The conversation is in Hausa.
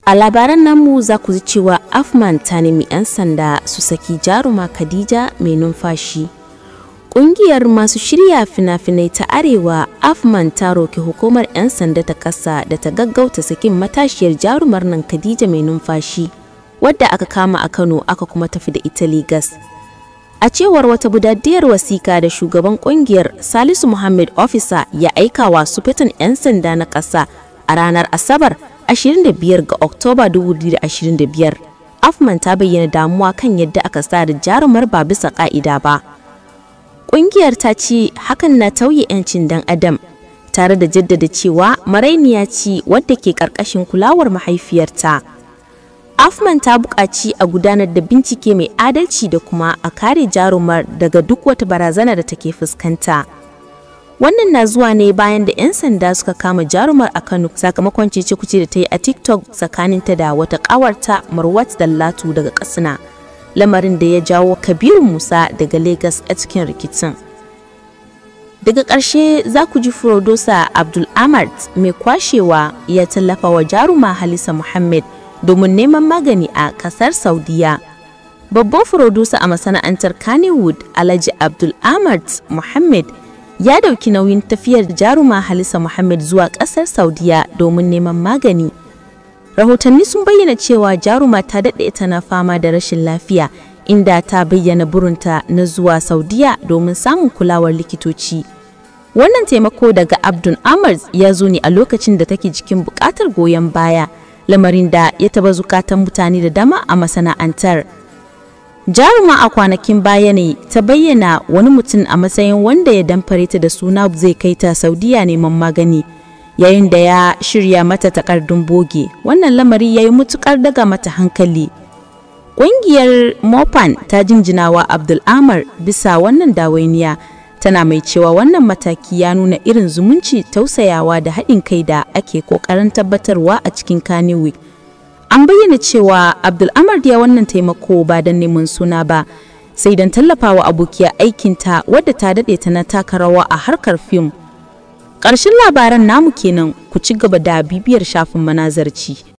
A labaran namu za ku ji cewa Afman ta nemi 'yan sanda su saki jaruma Khadija mai numfashi. Ƙungiyar masu shirya fina-finai ta Arewa Afman ta roki hukumar 'yan sanda ta ƙasa da ta gaggauta sakin matashiyar jarumar nan Khadija mai numfashi, wadda aka kama a Kano aka kuma tafi da ita Legas. A cewar wata budaddiyar wasika da shugaban ƙungiyar Salisu Muhammad Officer ya aika wa sufetin 'yan sanda na ƙasa a ranar Asabar 25 ga Oktoba 2025, Afman ta bayyana damuwa kan yadda aka sa da jarumar ba bisa ƙa'ida ba. Ƙungiyar ta ce hakan na tauye 'yancin dan adam, tare da jaddada cewa marainiya ce wadda ke ƙarƙashin kulawar mahaifiyarta. Afman ta buƙaci a gudanar da bincike mai adalci da kuma a kare jarumar daga duk wata barazana da take fuskanta. Wannan na zuwa ne bayan da 'yan sanda suka kama jarumar a Kano sakamakon cece-kuce da ta yi a TikTok tsakaninta da wata ƙawarta Marwat Dallatu daga Katsina, lamarin da ya jawo Kabiru Musa daga Legas a cikin rikicin. Daga ƙarshe za ku ji Furodosa Abdul Ahmad mai kwashewa ya tallafa wa jaruma Halisa Muhammad domin neman magani a ƙasar Saudiya. Babban Furodosa a masana'antar Kannywood Alhaji Abdul Ahmad Muhammad ya dauki nauyin tafiyar jaruma Halisa Muhammad zuwa ƙasar Saudiya domin neman magani. Rahotanni sun bayyana cewa jaruma ta daɗe tana fama da rashin lafiya, inda ta bayyana burinta na zuwa Saudiya domin samun kulawar likitoci. Wannan taimako daga Abdul Ahmad ya zo ne a lokacin da take cikin buƙatar goyon baya, lamarin da ya taba zukatan mutane da dama a masana'antar. Jaruma a kwanakin baya ne ta bayyana wani mutum a matsayin wanda ya damfare ta da suna zai kai ta Saudiya neman magani, yayin da ya shirya mata takardun boge. Wannan lamari ya yi mutukar daga mata hankali. Ƙungiyar Mopan ta jinjinawa Abdul Ahmad bisa wannan dawainiya, tana mai cewa wannan mataki ya nuna irin zumunci, tausayawa da haɗin kai da ake ƙoƙarin tabbatarwa a cikin Kannywood. An bayyana cewa Abdul Ahmad ya wannan taimako ba don neman suna ba, sai don tallafawa abokiyar aikinta wadda ta daɗe ta na taka rawa a harkar fim. Ƙarshen labaran namu kenan, ku ci gaba da bibiyar shafin Manazarci.